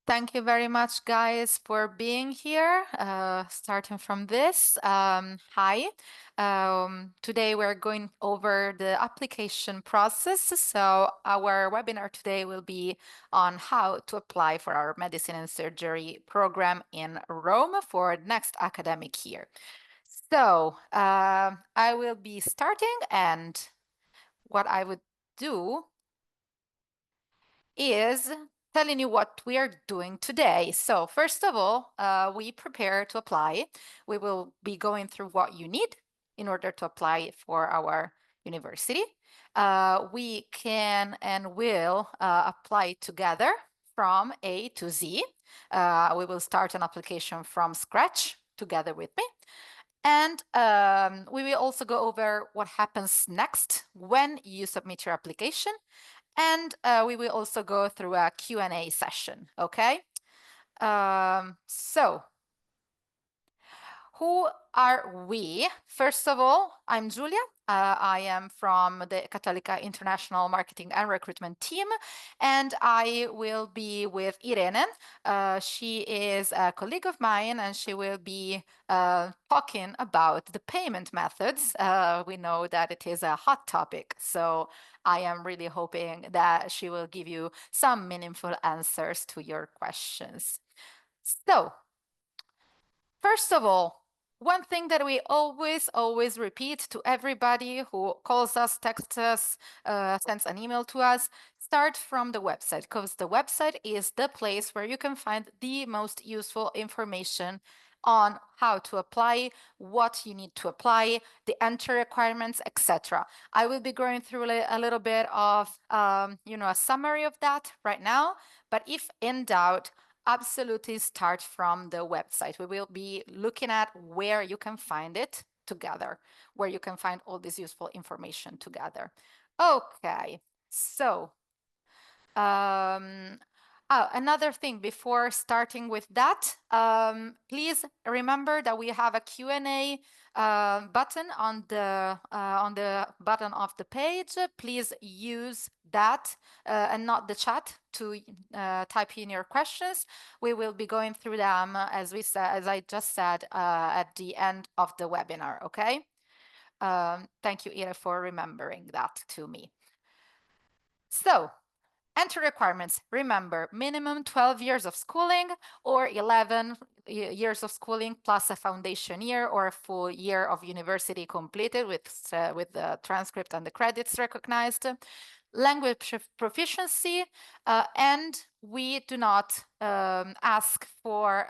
Thank you very much, guys, for being here. Starting from this, hi. Today we're going over the application process. So our webinar today will be on how to apply for our medicine and surgery program in Rome for next academic year. So I will be starting, and what I would do is telling you what we are doing today. So first of all, we prepare to apply. We will be going through what you need in order to apply for our university. We can and will apply together from A to Z. We will start an application from scratch together with me. And we will also go over what happens next when you submit your application. And we will also go through a Q&A session, okay? So who are we? First of all, I'm Giulia. I am from the Cattolica International Marketing and Recruitment team, and I will be with Irene. She is a colleague of mine, and she will be talking about the payment methods. We know that it is a hot topic, so I am really hoping that she will give you some meaningful answers to your questions. So, first of all, one thing that we always repeat to everybody who calls us, texts us, sends an email to us, start from the website, because the website is the place where you can find the most useful information on how to apply, what you need to apply, the entry requirements, etc. I will be going through a little bit of, a summary of that right now, but if in doubt, absolutely start from the website. We will be looking at where you can find it together, where you can find all this useful information together. Okay, so another thing before starting with that, please remember that we have a Q&A button on the bottom of the page. Please use that and not the chat to type in your questions. We will be going through them as I just said at the end of the webinar. Okay. Thank you, Ira, for remembering that to me. So, entry requirements. Remember, minimum 12 years of schooling or 11 years of schooling plus a foundation year or a full year of university completed with the transcript and the credits recognized. Language proficiency, and we do not ask for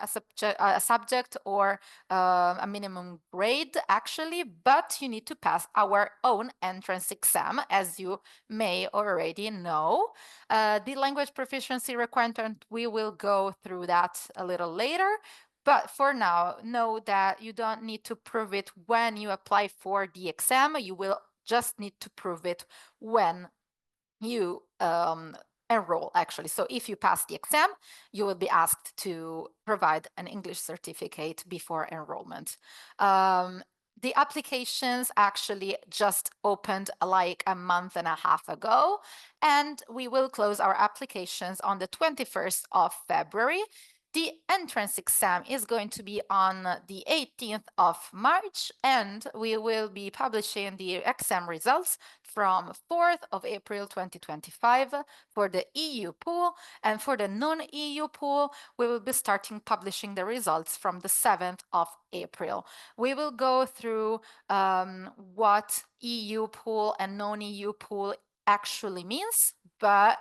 a subject or a minimum grade, actually, but you need to pass our own entrance exam, as you may already know. The language proficiency requirement, we will go through that a little later. But for now, know that you don't need to prove it when you apply for the exam. You will just need to prove it when you enroll, actually. So if you pass the exam, you will be asked to provide an English certificate before enrollment. The applications actually just opened like a month and a half ago, and we will close our applications on the 21st of February. The entrance exam is going to be on the 18th of March, and we will be publishing the exam results from 4th of April 2025 for the EU pool, and for the non-EU pool, we will be starting publishing the results from the 7th of April. We will go through what EU pool and non-EU pool actually means, but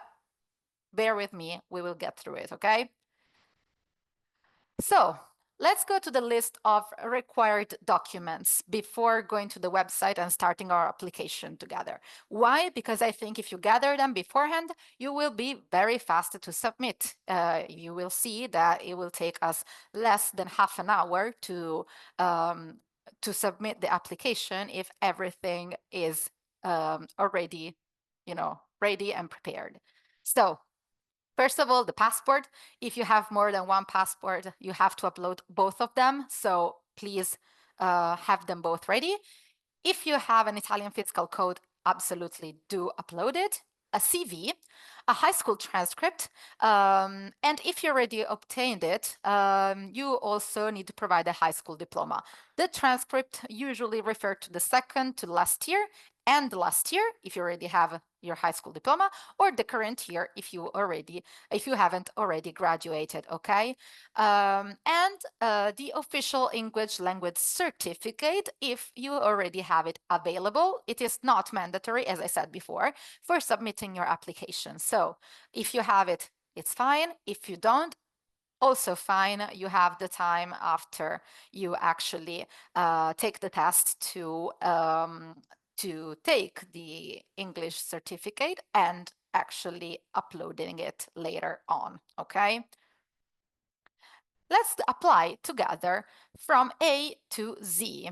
bear with me, we will get through it, okay? So let's go to the list of required documents before going to the website and starting our application together. Why? Because I think if you gather them beforehand, you will be very fast to submit. You will see that it will take us less than half an hour to submit the application if everything is already, ready and prepared. So first of all, the passport. If you have more than one passport, you have to upload both of them. So please have them both ready. If you have an Italian fiscal code, absolutely do upload it. a CV, a high school transcript, and if you already obtained it, you also need to provide a high school diploma. The transcript usually refer to the second to last year, and the last year if you already have your high school diploma, or the current year if you haven't already graduated. Okay, and the official English language certificate if you already have it available. It is not mandatory, as I said before, for submitting your application. So if you have it, it's fine. If you don't, also fine. You have the time after you actually take the test to take the English certificate and actually uploading it later on. Okay. Let's apply together from A to Z.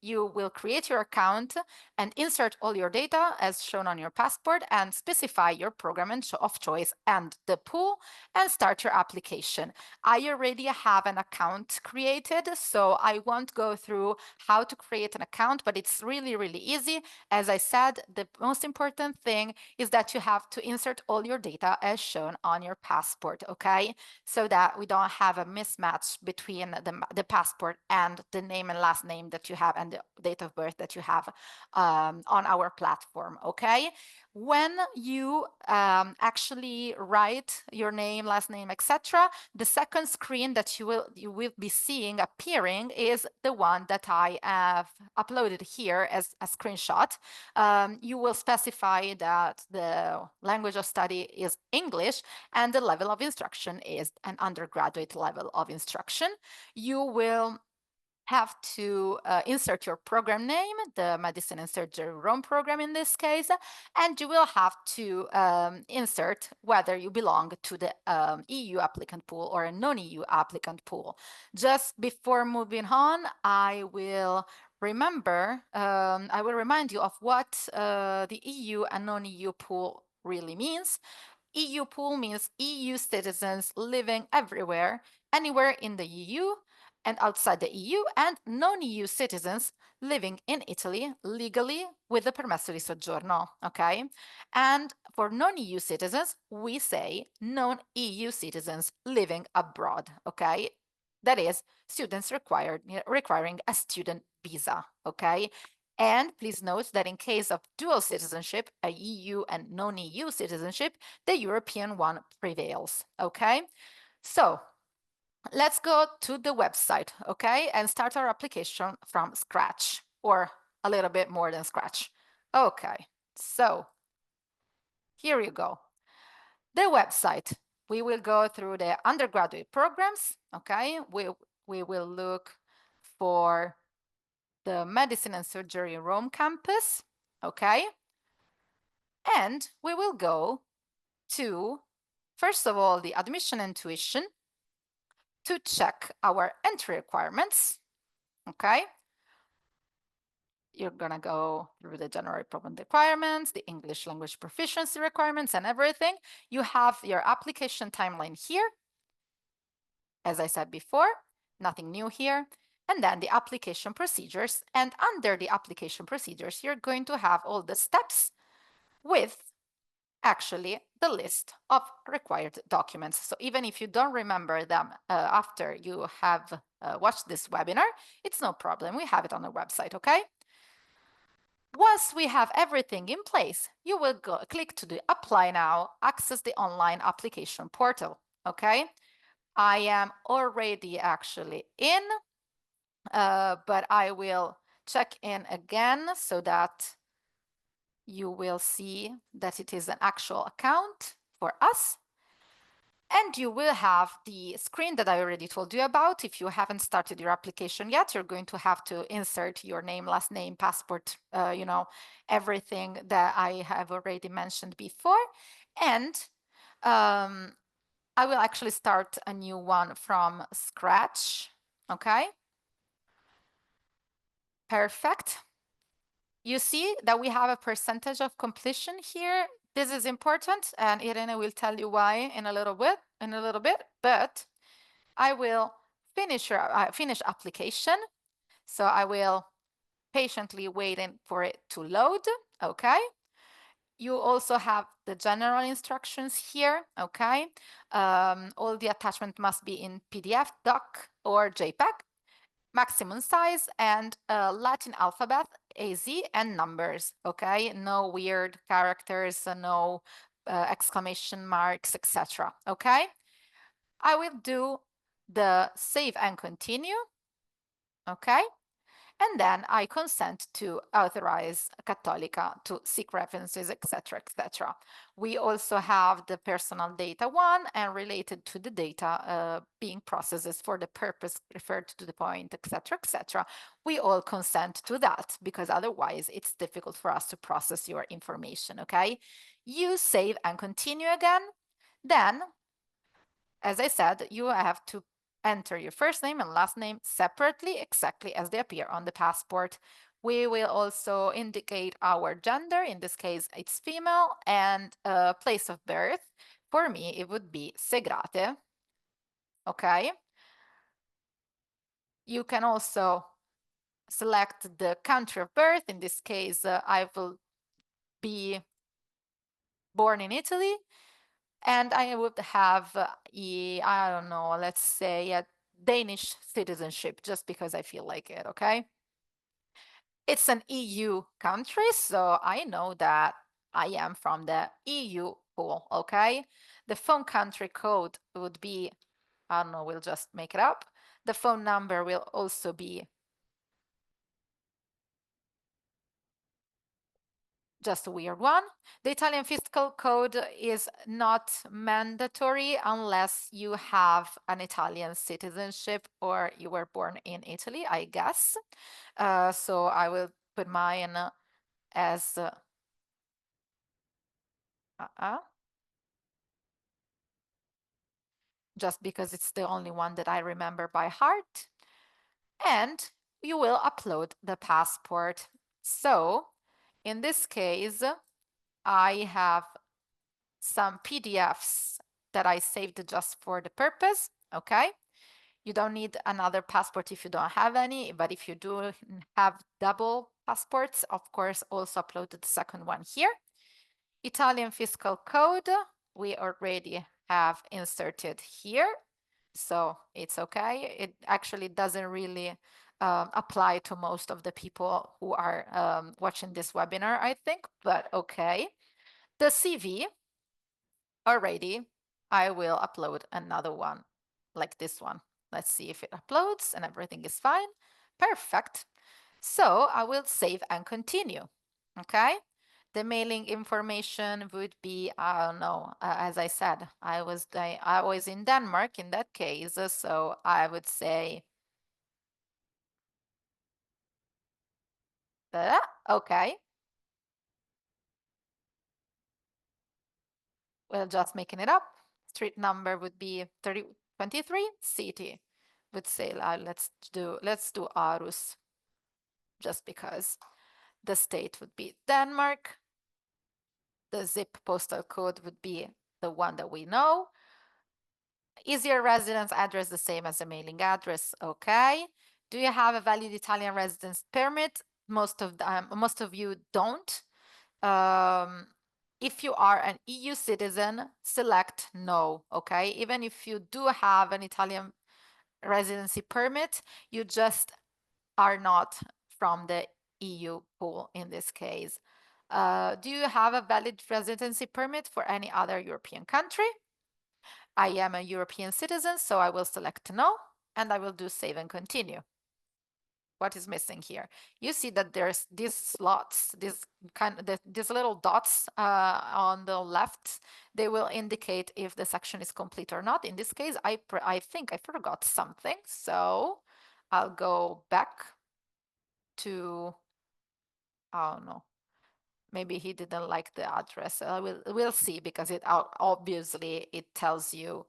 You will create your account and insert all your data as shown on your passport and specify your program of choice and the pool and start your application. I already have an account created, so I won't go through how to create an account, but it's really, really easy. As I said, the most important thing is that you have to insert all your data as shown on your passport, okay? So that we don't have a mismatch between the passport and the name and last name that you have and the date of birth that you have on our platform, okay? When you actually write your name, last name, etc., the second screen that you will be seeing appearing is the one that I have uploaded here as a screenshot. You will specify that the language of study is English and the level of instruction is an undergraduate level of instruction. You will have to insert your program name, the Medicine and Surgery Rome program in this case, and you will have to insert whether you belong to the EU applicant pool or a non-EU applicant pool. Just before moving on, I will remind you of what the EU and non-EU pool really means. EU pool means EU citizens living everywhere, anywhere in the EU and outside the EU, and non-EU citizens living in Italy legally with a permesso di soggiorno, okay? And for non-EU citizens, we say non-EU citizens living abroad, okay? That is, students requiring a student visa, okay? And please note that in case of dual citizenship, a EU and non-EU citizenship, the European one prevails, okay? So let's go to the website, okay, and start our application from scratch, or a little bit more than scratch. Okay, so here you go. The website. We will go through the undergraduate programs, okay? We will look for the Medicine and Surgery Rome campus, okay? And we will go to, first of all, the admission and tuition to check our entry requirements, okay? You're gonna go through the general problem requirements, the English language proficiency requirements and everything. You have your application timeline here. As I said before, nothing new here. And then the application procedures. And under the application procedures, you're going to have all the steps with actually the list of required documents. So even if you don't remember them after you have watched this webinar, it's no problem. We have it on the website, okay? Once we have everything in place, you will click to the Apply Now, access the online application portal, okay? I am already actually in, but I will check in again so that you will see that it is an actual account for us. And you will have the screen that I already told you about. If you haven't started your application yet, you're going to have to insert your name, last name, passport, everything that I have already mentioned before. And I will actually start a new one from scratch. Okay. Perfect. You see that we have a percentage of completion here. This is important, and Irene will tell you why in a little bit, but I will finish application. So I will patiently waiting for it to load, okay? You also have the general instructions here, okay? All the attachment must be in PDF, doc, or JPEG, maximum size, and Latin alphabet, AZ, and numbers, okay? No weird characters, no exclamation marks, etc., okay? I will do the save and continue, okay? And then I consent to authorize Cattolica to seek references, etc., etc. We also have the personal data one and related to the data being processes for the purpose referred to the point, etc., etc. We all consent to that because otherwise it's difficult for us to process your information, okay? You save and continue again. Then, as I said, you have to enter your first name and last name separately, exactly as they appear on the passport. We will also indicate our gender. In this case, it's female, and place of birth. For me, it would be Segrate. Okay. You can also select the country of birth. In this case, I will be born in Italy, and I would have, I don't know, let's say a Danish citizenship, just because I feel like it, okay? It's an EU country, so I know that I am from the EU pool, okay? The phone country code would be, I don't know, we'll just make it up. The phone number will also be just a weird one. The Italian fiscal code is not mandatory unless you have an Italian citizenship or you were born in Italy, I guess. So I will put mine as just because it's the only one that I remember by heart. And you will upload the passport. So in this case, I have some PDFs that I saved just for the purpose, okay? You don't need another passport if you don't have any, but if you do have double passports, of course, also upload the second one here. Italian fiscal code, we already have inserted here, so it's okay. It actually doesn't really apply to most of the people who are watching this webinar, I think, but okay. The CV, already, I will upload another one like this one. Let's see if it uploads and everything is fine. Perfect. So I will save and continue, okay? The mailing information would be, I don't know, as I said, I was in Denmark in that case, so I would say, okay, we're just making it up. Street number would be 3023, city would say, let's do Aarhus, just because the state would be Denmark. The zip postal code would be the one that we know. Is your residence address the same as the mailing address? Okay. Do you have a valid Italian residence permit? Most of you don't. If you are an EU citizen, select no, okay? Even if you do have an Italian residency permit, you just are not from the EU pool in this case. Do you have a valid residency permit for any other European country? I am a European citizen, so I will select no, and I will do save and continue. What is missing here? You see that there's these slots, these little dots on the left. They will indicate if the section is complete or not. In this case, I think I forgot something, so I'll go back to, I don't know, maybe he didn't like the address. We'll see, because it obviously it tells you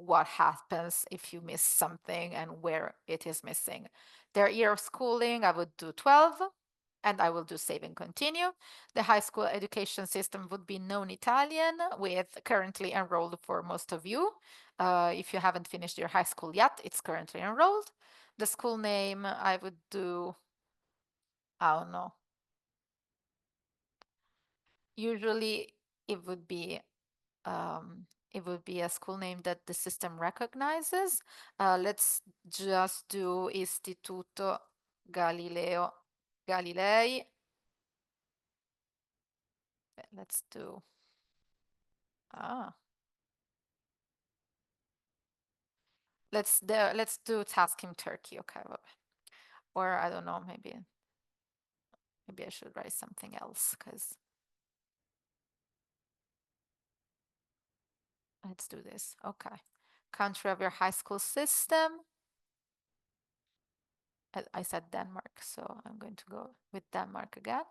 what happens if you miss something and where it is missing. Their year of schooling, I would do 12, and I will do save and continue. The high school education system would be non-Italian, with currently enrolled for most of you. If you haven't finished your high school yet, it's currently enrolled. The school name, I would do, I don't know, usually it would be a school name that the system recognizes. Let's just do Istituto Galileo Galilei. Let's do let's do Taskim Turkey, okay? Or I don't know, maybe I should write something else because let's do this. Okay. Country of your high school system. I said Denmark, so I'm going to go with Denmark again.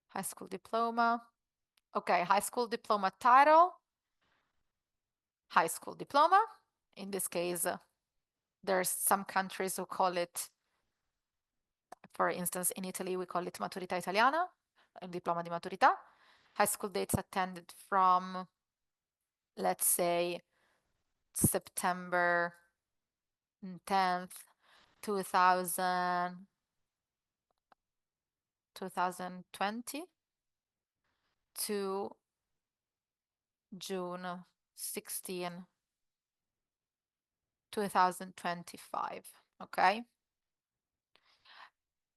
High school diploma. Okay, high school diploma title. High school diploma. In this case, there's some countries who call it, for instance, in Italy, we call it Maturità Italiana, diploma di maturità. High school dates attended from, let's say, September 10th, 2020 to June 16, 2025, okay?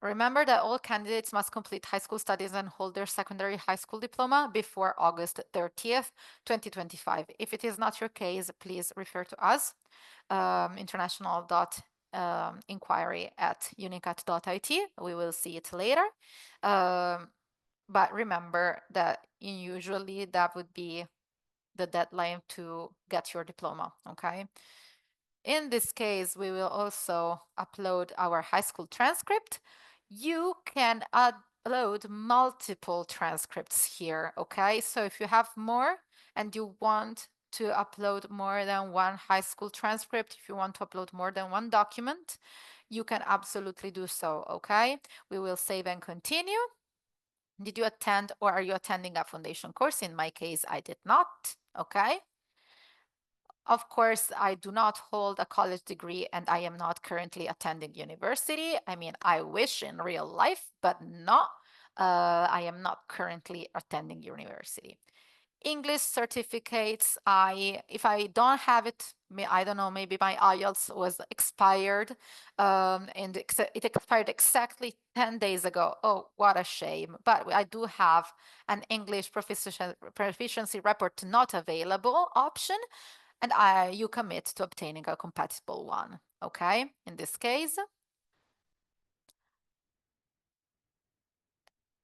Remember that all candidates must complete high school studies and hold their secondary high school diploma before August 30th, 2025. If it is not your case, please refer to us, international.inquiry@unicat.it. We will see it later. But remember that usually that would be the deadline to get your diploma, okay? In this case, we will also upload our high school transcript. You can upload multiple transcripts here, okay? So if you have more and you want to upload more than one high school transcript, if you want to upload more than one document, you can absolutely do so, okay? We will save and continue. Did you attend or are you attending a foundation course? In my case, I did not, okay? Of course, I do not hold a college degree and I am not currently attending university. I mean, I wish in real life, but not. I am not currently attending university. English certificates, if I don't have it, I don't know, maybe my IELTS was expired, and it expired exactly 10 days ago. Oh, what a shame. But I do have an English proficiency report not available option, and you commit to obtaining a compatible one, okay? In this case,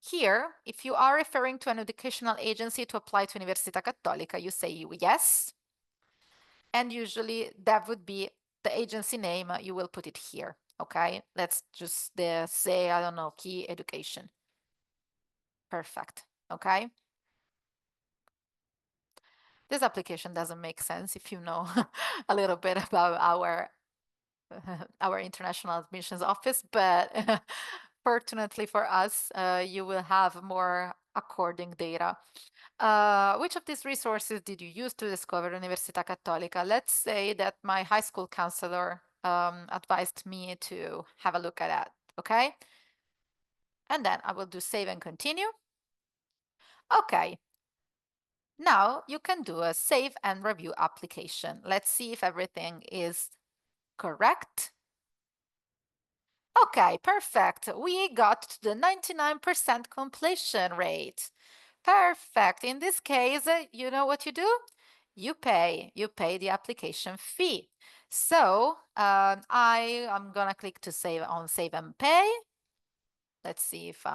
here, if you are referring to an educational agency to apply to Università Cattolica, you say yes. And usually that would be the agency name. You will put it here, okay? Let's just say, I don't know, Key Education. Perfect, okay? This application doesn't make sense if you know a little bit about our international admissions office, but fortunately for us, you will have more according data. Which of these resources did you use to discover Università Cattolica? Let's say that my high school counselor advised me to have a look at that, okay? And then I will do save and continue. Okay. Now you can do a save and review application. Let's see if everything is correct. Okay, perfect. We got to the 99% completion rate. Perfect. In this case, you know what you do? You pay the application fee. So I am gonna click to save and pay. Let's see if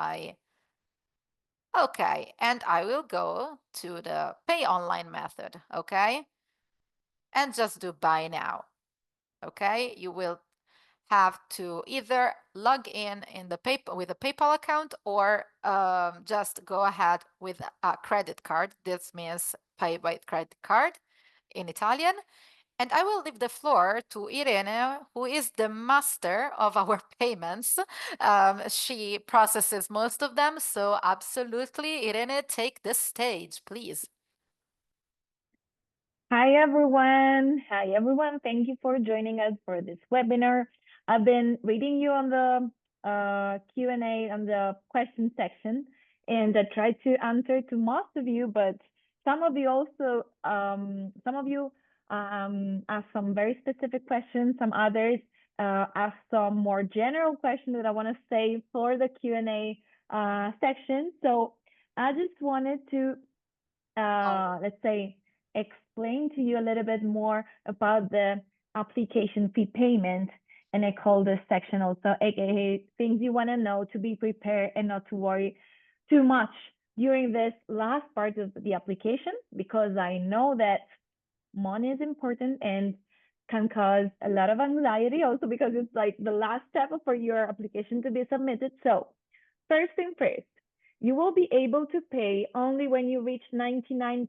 okay, and I will go to the pay online method, okay? And just do buy now, okay? You will have to either log in the with a PayPal account or just go ahead with a credit card. This means pay by credit card in Italian. And I will leave the floor to Irene, who is the master of our payments. She processes most of them. So absolutely, Irene, take the stage, please. Hi, everyone. Hi, everyone. Thank you for joining us for this webinar. I've been reading you on the Q&A on the question section, and I tried to answer to most of you, but some of you also, asked some very specific questions. Some others asked some more general questions that I want to save for the Q&A section. So I just wanted to, let's say, explain to you a little bit more about the application fee payment. And I call this section also, aka things you want to know to be prepared and not to worry too much during this last part of the application, because I know that money is important and can cause a lot of anxiety also because it's like the last step for your application to be submitted. So first thing first, you will be able to pay only when you reach 99%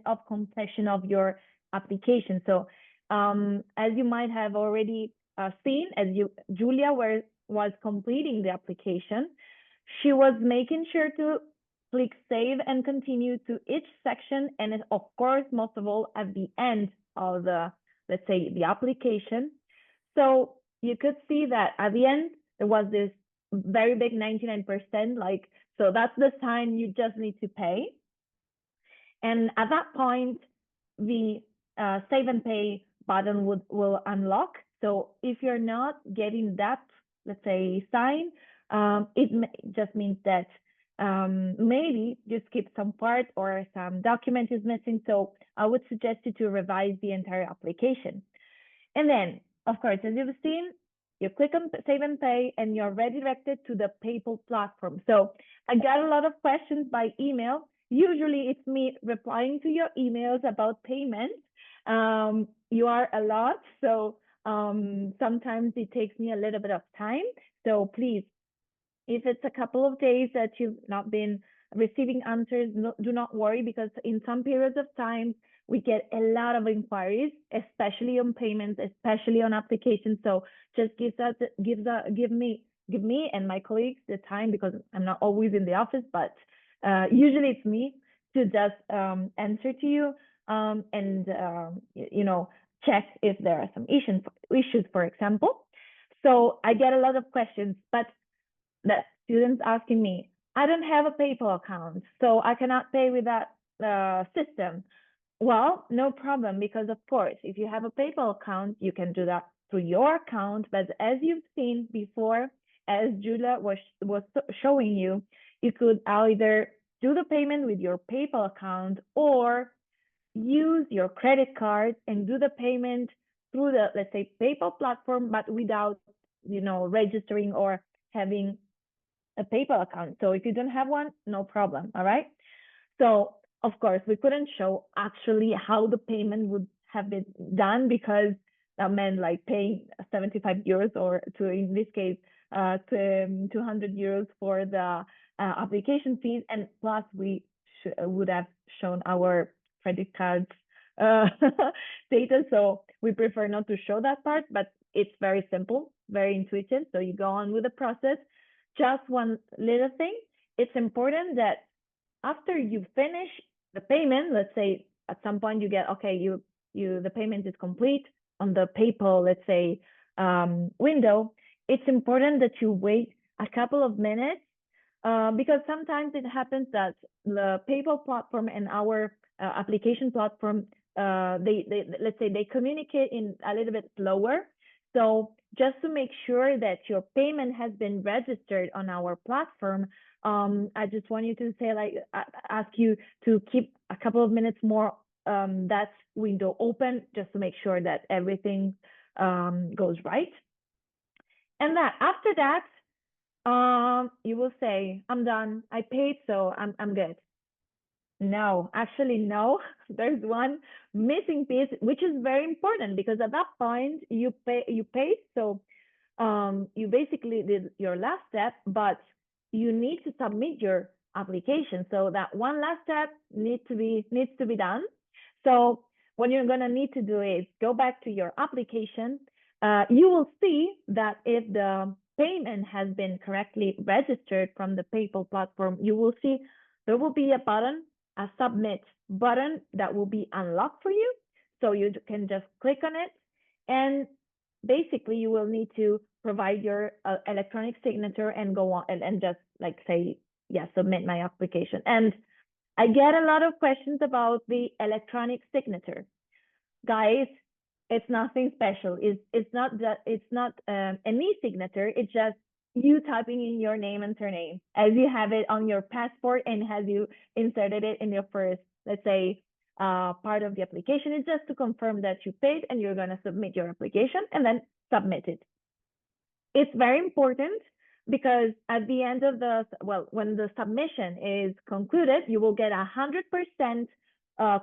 of completion of your application. So as you might have already seen, as Julia was completing the application, she was making sure to click save and continue to each section. And of course, most of all, at the end of the, let's say, the application. So you could see that at the end, there was this very big 99%, like, so that's the sign you just need to pay. And at that point, the save and pay button will unlock. So if you're not getting that, let's say, sign, it just means that maybe you skip some part or some document is missing. So I would suggest you to revise the entire application. And then, of course, as you've seen, you click on save and pay and you're redirected to the PayPal platform. So I got a lot of questions by email. Usually it's me replying to your emails about payment. You are a lot, so sometimes it takes me a little bit of time. So please, if it's a couple of days that you've not been receiving answers, do not worry, because in some periods of time, we get a lot of inquiries, especially on payments, especially on applications. So just give me and my colleagues the time, because I'm not always in the office, but usually it's me to just answer to you and check if there are some issues, for example. So I get a lot of questions, but the students asking me, I don't have a PayPal account, so I cannot pay with that system. Well, no problem, because of course, if you have a PayPal account, you can do that through your account. But as you've seen before, as Julia was showing you, you could either do the payment with your PayPal account or use your credit card and do the payment through the, let's say, PayPal platform, but without, registering or having a PayPal account. So if you don't have one, no problem. All right. So of course, we couldn't show actually how the payment would have been done, because that meant like paying 75 euros or in this case, 200 euros for the application fees. And plus we would have shown our credit cards data. So we prefer not to show that part, but it's very simple, very intuitive. So you go on with the process. Just one little thing, it's important that after you finish the payment, let's say at some point you get, okay, the payment is complete on the PayPal, let's say, window, it's important that you wait a couple of minutes, because sometimes it happens that the PayPal platform and our application platform, let's say they communicate in a little bit slower. So just to make sure that your payment has been registered on our platform, I just want you to say, ask you to keep a couple of minutes more that window open, just to make sure that everything goes right. And that after that, you will say, I'm done, I paid, so I'm good. No, actually, no. There's one missing piece, which is very important, because at that point you paid, so you basically did your last step, but you need to submit your application. So that one last step needs to be done. So what you're gonna need to do is go back to your application. You will see that if the payment has been correctly registered from the PayPal platform, you will see there will be a button, a submit button, that will be unlocked for you. So you can just click on it, and basically you will need to provide your electronic signature and go on and just like say submit my application. And I get a lot of questions about the electronic signature. Guys, it's nothing special. It's not that it's not an e-signature. It's just you typing in your name and surname as you have it on your passport and as you inserted it in your first, let's say, part of the application. It's just to confirm that you paid and you're going to submit your application and then submit it. It's very important because at the end of when the submission is concluded, you will get 100%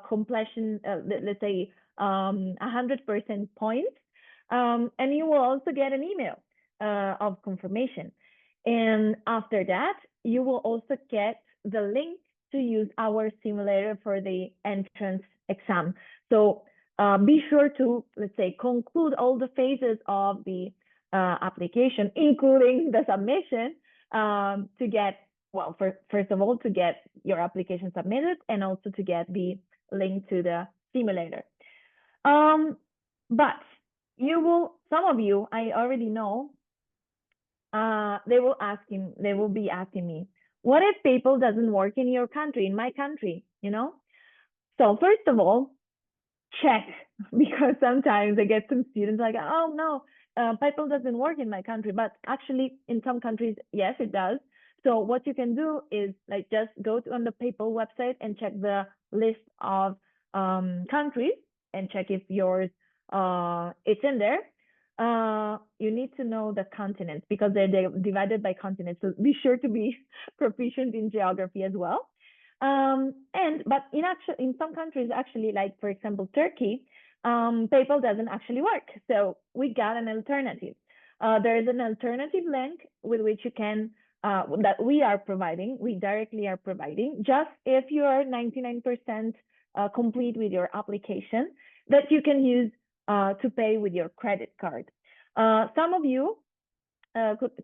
completion, let's say 100% points, and you will also get an email of confirmation. And after that, you will also get the link to use our simulator for the entrance exam. So be sure to, let's say, conclude all the phases of the application, including the submission, to get, well, first of all, to get your application submitted and also to get the link to the simulator. But some of you, I already know, they will be asking me, what if PayPal doesn't work in your country, in my country, you know? So first of all, check, because sometimes I get some students like, oh no, PayPal doesn't work in my country, but actually in some countries, yes, it does. So what you can do is like just go on the PayPal website and check the list of countries and check if yours it's in there. You need to know the continents because they're divided by continents. So be sure to be proficient in geography as well. But in some countries, actually, like for example, Turkey, PayPal doesn't actually work. So we got an alternative. There is an alternative link with which you can, that we directly are providing, just if you are 99% complete with your application, that you can use to pay with your credit card. Some of you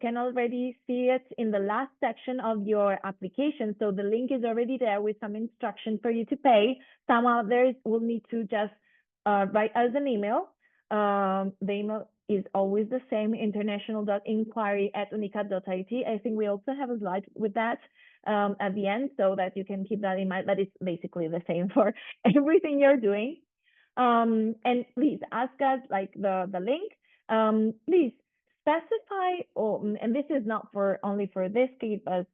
can already see it in the last section of your application. So the link is already there with some instructions for you to pay. Some others will need to just write us an email. The email is always the same, international.inquiry@unicat.it. I think we also have a slide with that at the end so that you can keep that in mind, but it's basically the same for everything you're doing. And please ask us like the link. Please specify, and this is not only for this case, but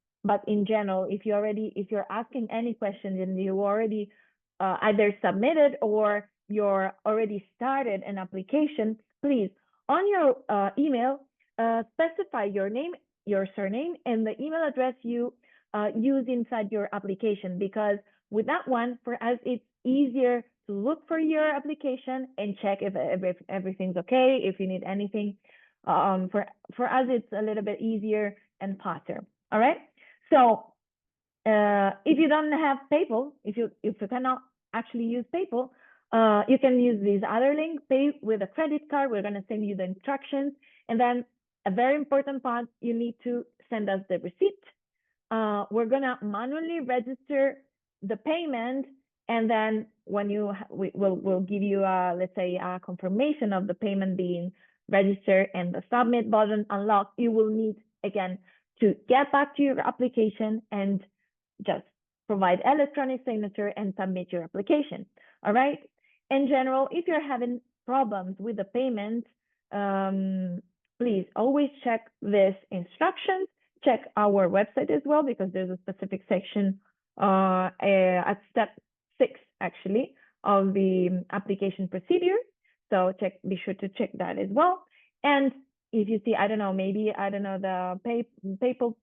in general, if you're asking any questions and you already either submitted or you're already started an application, please on your email specify your name, your surname, and the email address you use inside your application, because with that one, for us, it's easier to look for your application and check if everything's okay, if you need anything. For us, it's a little bit easier and faster. All right. So if you don't have PayPal, if you cannot actually use PayPal, you can use this other link, pay with a credit card. We're going to send you the instructions. And then a very important part, you need to send us the receipt. We're going to manually register the payment. And then when we'll give you let's say a confirmation of the payment being registered and the submit button unlocked, you will need again to get back to your application and just provide electronic signature and submit your application. All right. In general, if you're having problems with the payment, please always check these instructions. Check our website as well, because there's a specific section at step 6 actually of the application procedure. So be sure to check that as well. And if you see, the PayPal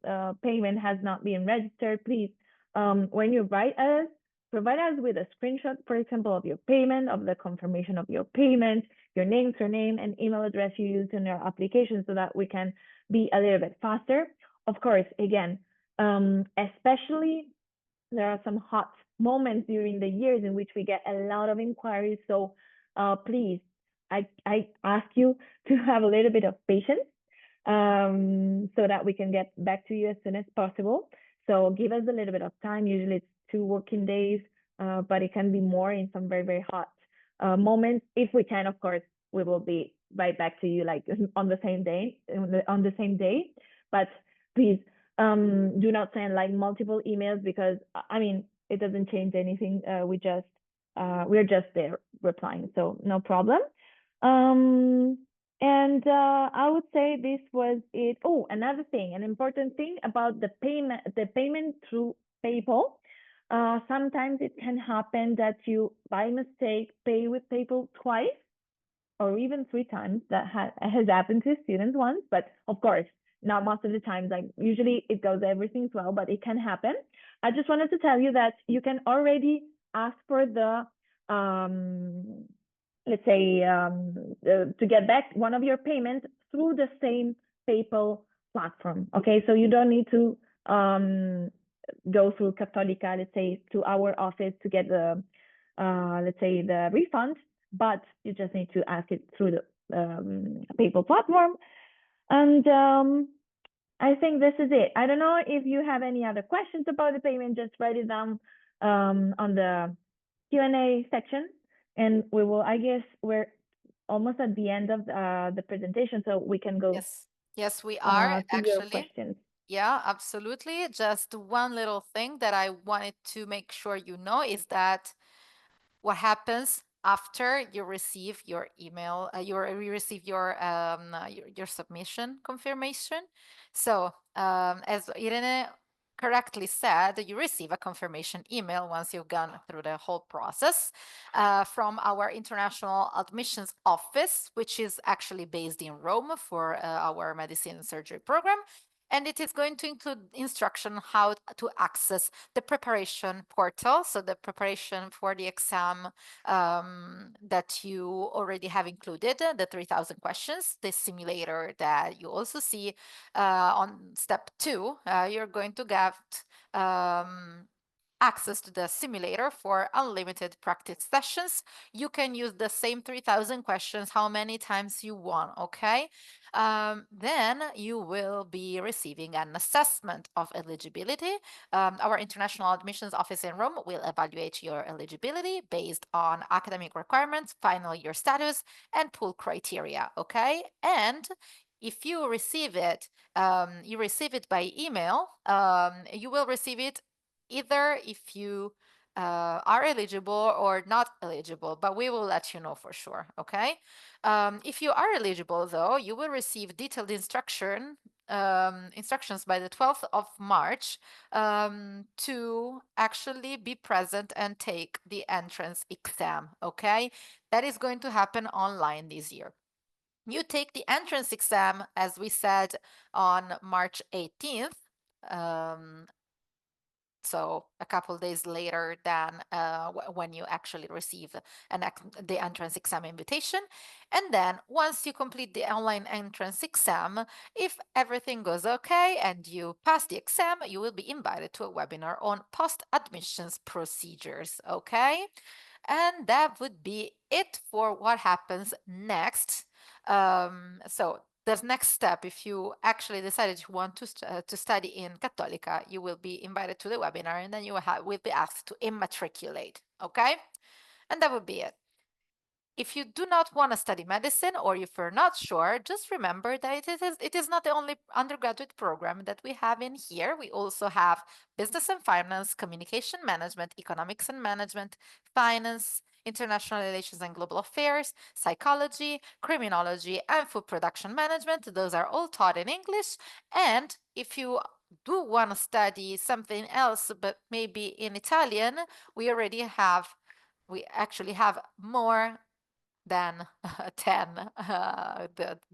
payment has not been registered, please, when you write us, provide us with a screenshot, for example, of your payment, of the confirmation of your payment, your name, surname, and email address you used in your application, so that we can be a little bit faster. Of course, again, especially there are some hot moments during the years in which we get a lot of inquiries. So please, I ask you to have a little bit of patience so that we can get back to you as soon as possible. So give us a little bit of time. Usually it's 2 working days, but it can be more in some very, very hot moments. If we can, of course, we will be right back to you like on the same day. But please Do not send like multiple emails because I mean it doesn't change anything. We're just there replying, so no problem. Um, and I would say this was it. Oh, another thing, an important thing about the payment through PayPal. Sometimes it can happen that you by mistake pay with PayPal twice or even 3 times. That has happened to students once, but of course, not most of the times. Like usually it goes everything's well, but it can happen. I just wanted to tell you that you can already ask for the let's say to get back one of your payments through the same PayPal platform. Okay, so you don't need to go through Cattolica, let's say, to our office to get the let's say the refund, but you just need to ask it through the PayPal platform. And I think this is it. I don't know if you have any other questions about the payment. Just write it down on the Q&A section, and we will. I guess we're almost at the end of the presentation, so we can go Yes, we are to your actually. questions. Yeah, absolutely. Just one little thing that I wanted to make sure you know is that what happens after you receive your email, you receive your submission confirmation. So, as Irene correctly said, you receive a confirmation email once you've gone through the whole process from our international admissions office, which is actually based in Rome for our medicine and surgery program. And it is going to include instruction how to access the preparation portal. So the preparation for the exam that you already have included, the 3,000 questions, the simulator that you also see on step 2, you're going to get access to the simulator for unlimited practice sessions. You can use the same 3,000 questions how many times you want, okay? Then you will be receiving an assessment of eligibility. Our international admissions office in Rome will evaluate your eligibility based on academic requirements, final year status, and pool criteria, okay? And if you receive it, you receive it by email, you will receive it either if you are eligible or not eligible, but we will let you know for sure, okay? If you are eligible, though, you will receive detailed instructions by the 12th of March to actually be present and take the entrance exam, okay? That is going to happen online this year. You take the entrance exam, as we said, on March 18th. So a couple days later than when you actually receive the entrance exam invitation. And then once you complete the online entrance exam, if everything goes okay and you pass the exam, you will be invited to a webinar on post-admissions procedures, okay? And that would be it for what happens next. So the next step, if you actually decided you want to study in Cattolica, you will be invited to the webinar and then you will be asked to immatriculate, okay? And that would be it. If you do not want to study medicine or if you're not sure, just remember that it is not the only undergraduate program that we have in here. We also have business and finance, communication management, economics and management, finance, international relations and global affairs, psychology, criminology, and food production management. Those are all taught in English. And if you do want to study something else, but maybe in Italian, we actually have more than 10.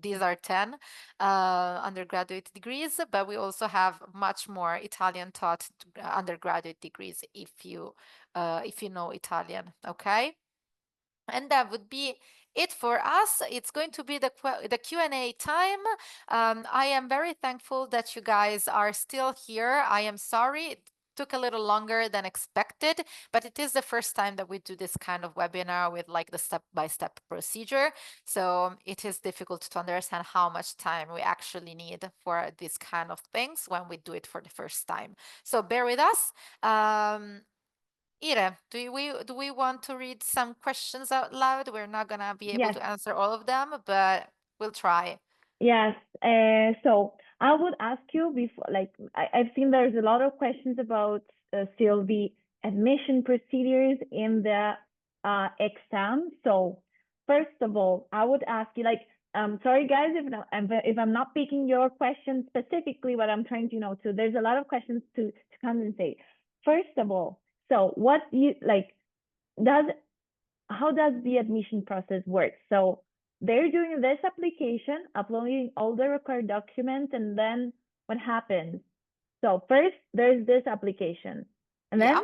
These are 10 undergraduate degrees, but we also have much more Italian taught undergraduate degrees if you know Italian, okay? And that would be it for us. It's going to be the Q&A time. I am very thankful that you guys are still here. I am sorry it took a little longer than expected, but it is the first time that we do this kind of webinar with like the step-by-step procedure. So it is difficult to understand how much time we actually need for these kind of things when we do it for the first time. So bear with us. Ire, do we want to read some questions out loud? We're not gonna be able Yes. to answer all of them, but we'll try. Yes. So I would ask you before, like I've seen there's a lot of questions about still the admission procedures in the exam. So first of all, I would ask you, like, sorry guys if I'm not picking your question specifically, what I'm trying to so there's a lot of questions to condensate. First of all, so what you like does how does the admission process work? So they're doing this application, uploading all the required documents, and then what happens? So first there's this application, and Yeah.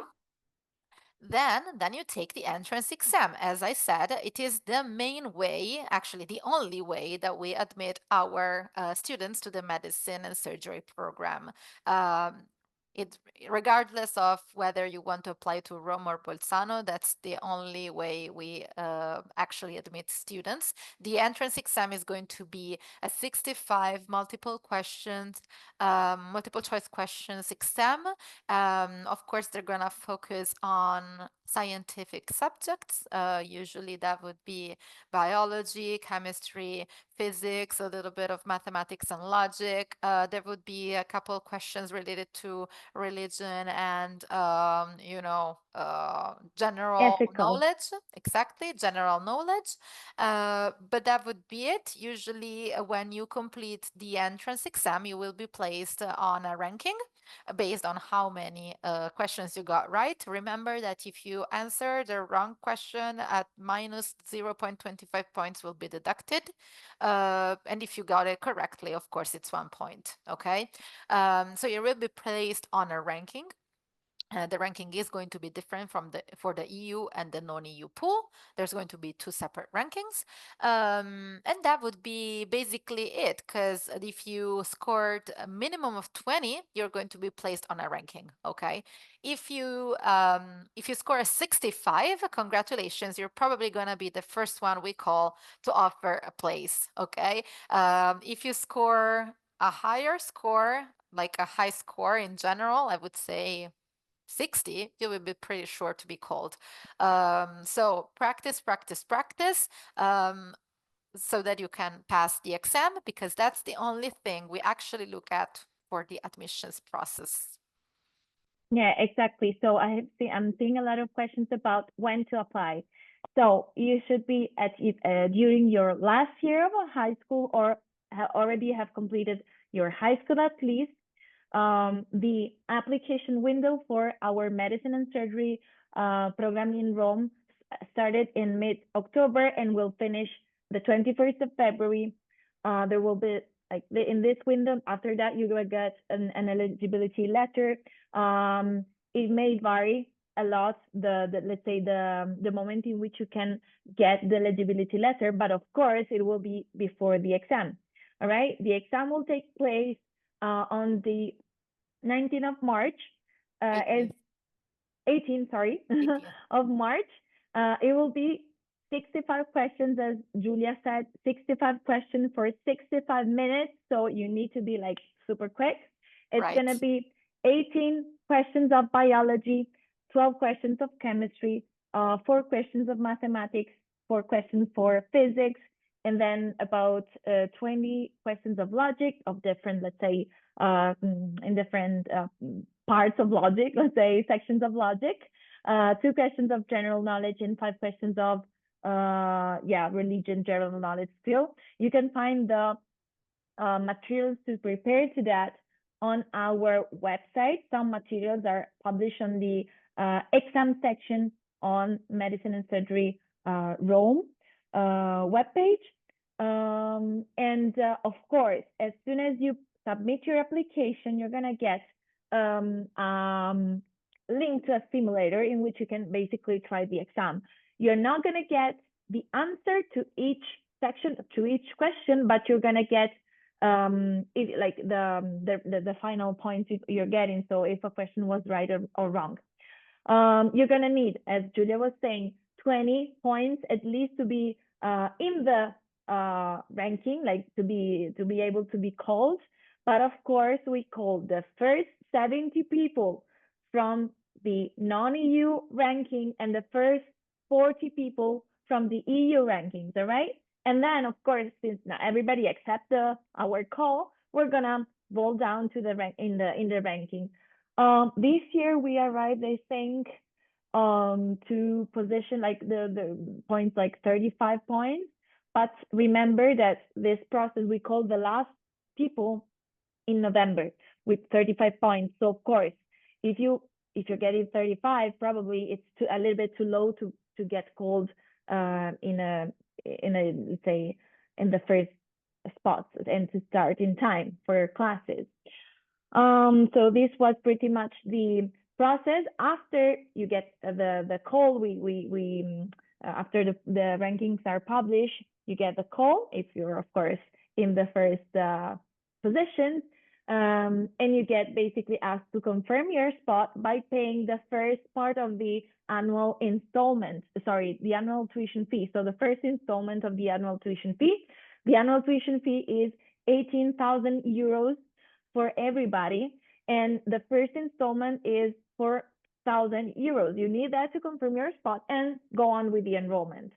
then Then you take the entrance exam. As I said, it is the main way, actually the only way that we admit our students to the medicine and surgery program. Um, it regardless of whether you want to apply to Rome or Bolzano, that's the only way we actually admit students. The entrance exam is going to be a 65 multiple choice questions exam. Of course, they're gonna focus on scientific subjects. Usually that would be biology, chemistry, physics, a little bit of mathematics and logic. There would be a couple questions related to religion and, general ethical. knowledge. Exactly, general knowledge. But that would be it. Usually, when you complete the entrance exam, you will be placed on a ranking based on how many questions you got right. Remember that if you answer the wrong question at minus 0.25 points will be deducted. And if you got it correctly, of course, it's 1 point. Okay. So you will be placed on a ranking. The ranking is going to be different for the EU and the non-EU pool. There's going to be two separate rankings. And that would be basically it, because if you scored a minimum of 20, you're going to be placed on a ranking, okay? If you score a 65, congratulations, you're probably going to be the first one we call to offer a place, okay? If you score a higher score, like a high score in general, I would say 60, you will be pretty sure to be called. So practice, practice, practice, so that you can pass the exam, because that's the only thing we actually look at for the admissions process. Yeah, exactly. So I'm seeing a lot of questions about when to apply. So you should be during your last year of a high school or already have completed your high school at least. The application window for our medicine and surgery program in Rome started in mid-October and will finish the 21st of February. There will be in this window. After that, you will get an eligibility letter. It may vary a lot. Let's say the moment in which you can get the eligibility letter, but of course it will be before the exam. All right, the exam will take place on the 19th of March, as 18, sorry, 18. of March. It will be 65 questions, as Julia said, 65 questions for 65 minutes. So you need to be like super quick. It's Right. going to be 18 questions of biology, 12 questions of chemistry, 4 questions of mathematics, 4 questions for physics, and then about 20 questions of logic of different, let's say, in different parts of logic, let's say sections of logic, 2 questions of general knowledge, and 5 questions of religion general knowledge still. You can find the materials to prepare to that on our website. Some materials are published on the exam section on Medicine and Surgery Rome webpage. And of course, as soon as you submit your application, you're gonna get link to a simulator in which you can basically try the exam. You're not gonna get the answer to each section, to each question, but you're gonna get like the final points you're getting. So if a question was right or wrong, you're gonna need, as Julia was saying, 20 points at least to be in the ranking, like to be able to be called. But of course, we called the first 70 people from the non-EU ranking and the first 40 people from the EU rankings, all right? And then, of course, since not everybody accepts our call, we're gonna roll down to the rank in the ranking. This year we arrived, I think, to position like the points like 35 points. But remember that this process we call the last people in November with 35 points. So of course, if you're getting 35, probably it's a little bit too low to get called in a let's say in the first spots and to start in time for classes. So this was pretty much the process. After you get the call, we after the rankings are published, you get the call if you're of course in the first position, and you get basically asked to confirm your spot by paying the first part of the annual installment. Sorry, the annual tuition fee. So the first installment of the annual tuition fee. The annual tuition fee is 18,000 euros for everybody, and the first installment is 4,000 euros. You need that to confirm your spot and go on with the enrollment.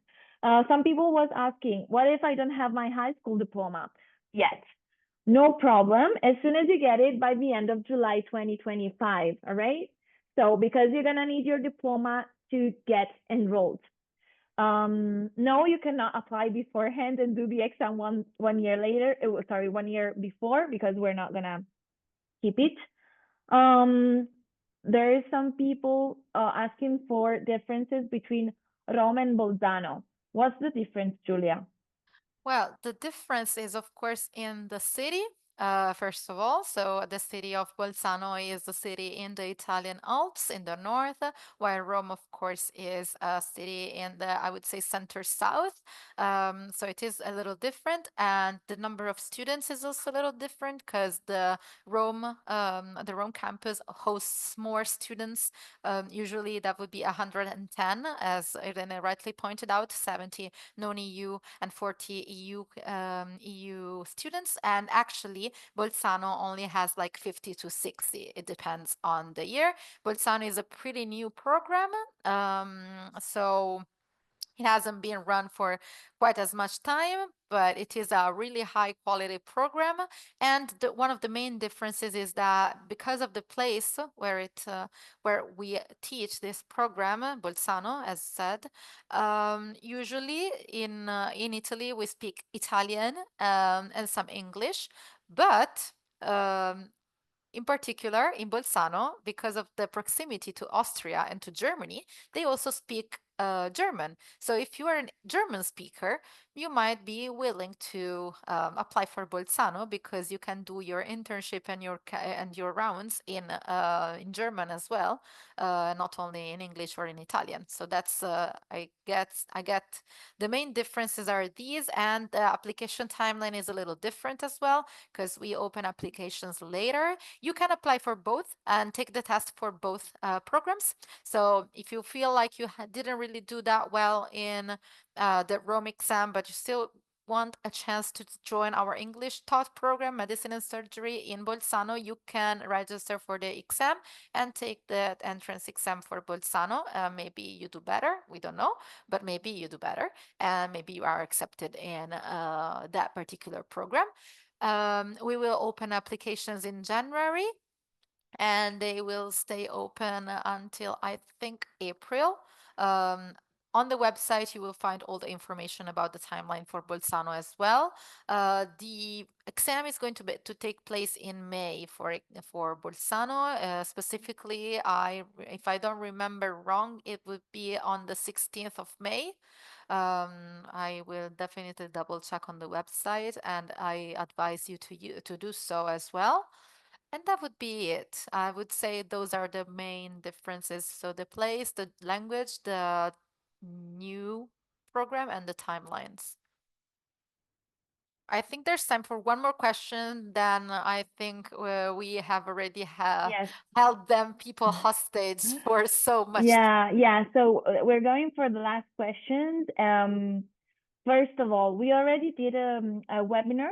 Some people was asking, what if I don't have my high school diploma yet? No problem. As soon as you get it by the end of July 2025, all right? So because you're gonna need your diploma to get enrolled. No, you cannot apply beforehand and do the exam one year later. Sorry, 1 year before, because we're not gonna keep it. There is some people asking for differences between Rome and Bolzano. What's the difference, Julia? Well, the difference is, of course, in the city. First of all, so the city of Bolzano is the city in the Italian Alps in the north, while Rome, of course, is a city in the, I would say, center south. So it is a little different, and the number of students is also a little different because the Rome campus hosts more students. Usually, that would be 110, as Irene rightly pointed out, 70 non-EU and 40 EU students. And actually, Bolzano only has like 50 to 60. It depends on the year. Bolzano is a pretty new program. So it hasn't been run for quite as much time, but it is a really high quality program. And one of the main differences is that because of the place where we teach this program, Bolzano, as said, usually in Italy we speak Italian and some English, but in particular, in Bolzano, because of the proximity to Austria and to Germany, they also speak German. So if you are a German speaker, you might be willing to apply for Bolzano because you can do your internship and your rounds in German as well, not only in English or in Italian. So that's I get the main differences are these, and the application timeline is a little different as well because we open applications later. You can apply for both and take the test for both programs. So if you feel like you didn't really do that well in the Rome exam, but you still want a chance to join our English taught program, Medicine and Surgery in Bolzano, you can register for the exam and take the entrance exam for Bolzano. Maybe you do better, we don't know, but maybe you do better, and maybe you are accepted in that particular program. We will open applications in January, and they will stay open until I think April. On the website, you will find all the information about the timeline for Bolzano as well. The exam is going to take place in May for Bolzano. Specifically, if I don't remember wrong, it would be on the 16th of May. I will definitely double check on the website, and I advise you to do so as well. And that would be it. I would say those are the main differences. So the place, the language, the new program, and the timelines. I think there's time for one more question. Then I think we have already Yes. held them people hostage for so much. Yeah. So we're going for the last questions. First of all, we already did a webinar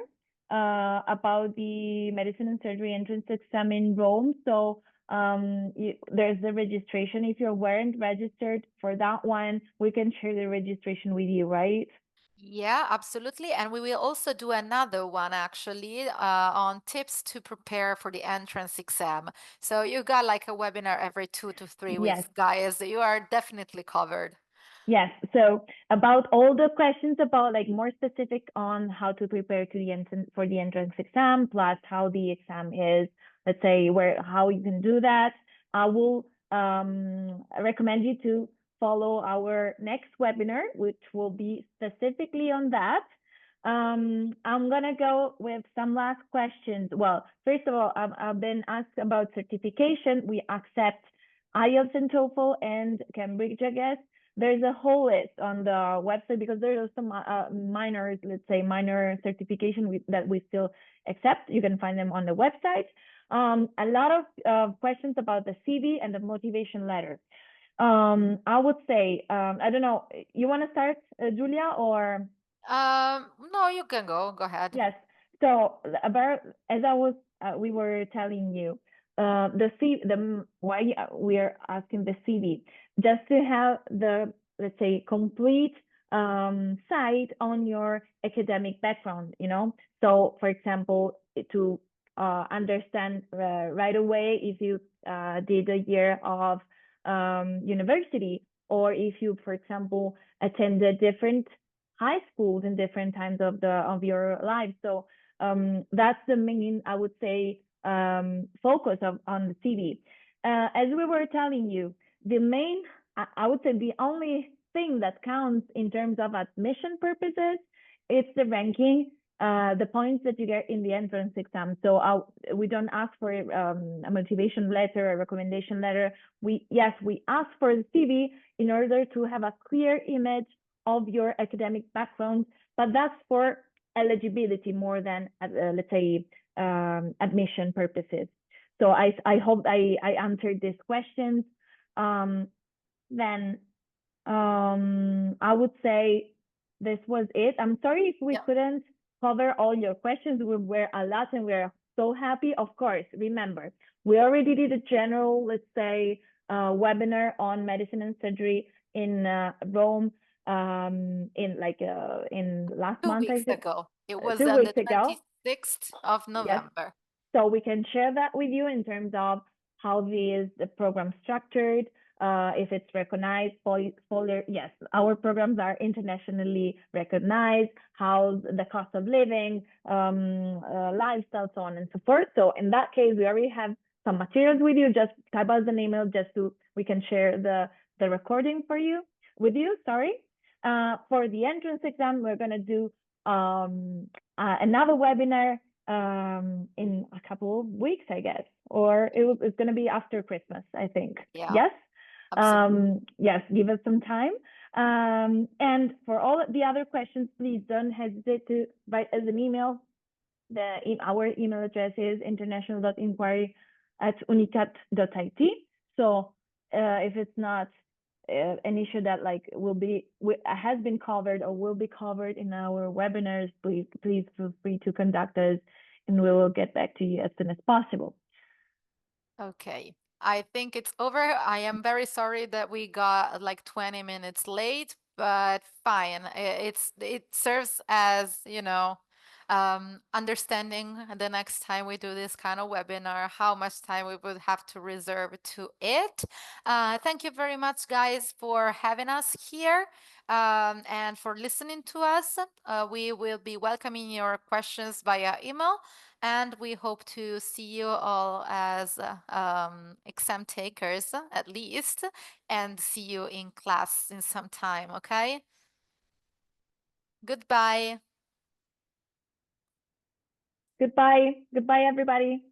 about the medicine and surgery entrance exam in Rome. So there's the registration. If you weren't registered for that one, we can share the registration with you, right? Yeah, absolutely. And we will also do another one actually on tips to prepare for the entrance exam. So you got like a webinar every 2 to 3 Yes. weeks, guys. You are definitely covered. Yes. So about all the questions about like more specific on how to prepare to the entrance for the entrance exam, plus how the exam is, let's say how you can do that. I will recommend you to follow our next webinar, which will be specifically on that. I'm gonna go with some last questions. Well, first of all, I've been asked about certification. We accept IELTS and TOEFL and Cambridge, I guess. There's a whole list on the website because there are some minor, let's say, minor certification that we still accept. You can find them on the website. A lot of questions about the CV and the motivation letter. I would say, I don't know, you want to start, Julia, or? No, you can go. Go ahead. Yes. So about as we were telling you, why we are asking the CV just to have the, let's say, complete site on your academic background. So for example, to understand right away if you did a year of university, or if you, for example, attended different high schools in different times of your life. So that's the main, I would say, focus on the CV. As we were telling you, the main, I would say, the only thing that counts in terms of admission purposes, it's the ranking, the points that you get in the entrance exam. So we don't ask for a motivation letter, a recommendation letter. We ask for the CV in order to have a clear image of your academic background, but that's for eligibility more than, let's say, admission purposes. So I hope I answered these questions. Then I would say this was it. I'm sorry if we couldn't cover all your questions. We were a lot and we're so happy. Of course, remember, we already did a general, let's say, webinar on medicine and surgery in Rome in last Two month, I weeks think, ago. It was 2 weeks on the ago. 26th of Yes. November. So we can share that with you in terms of how the program structured, if it's recognized. Yes, our programs are internationally recognized, how the cost of living, lifestyle, so on and so forth. So in that case, we already have some materials with you. Just type us an email we can share the recording with you. Sorry. For the entrance exam, we're gonna do another webinar in a couple of weeks, I guess, or it's going to be after Christmas, I think. Yeah. Yes. Absolutely. Yes, give us some time. And for all the other questions, please don't hesitate to write us an email. Our email address is international.inquiry@unicat.it. So if it's not an issue that has been covered or will be covered in our webinars, please feel free to contact us, and we will get back to you as soon as possible. Okay. I think it's over. I am very sorry that we got like 20 minutes late, but fine. It serves as, understanding the next time we do this kind of webinar, how much time we would have to reserve to it. Thank you very much, guys, for having us here and for listening to us. We will be welcoming your questions via email. And we hope to see you all as exam takers, at least, and see you in class in some time, okay? Goodbye. Goodbye. Goodbye, everybody.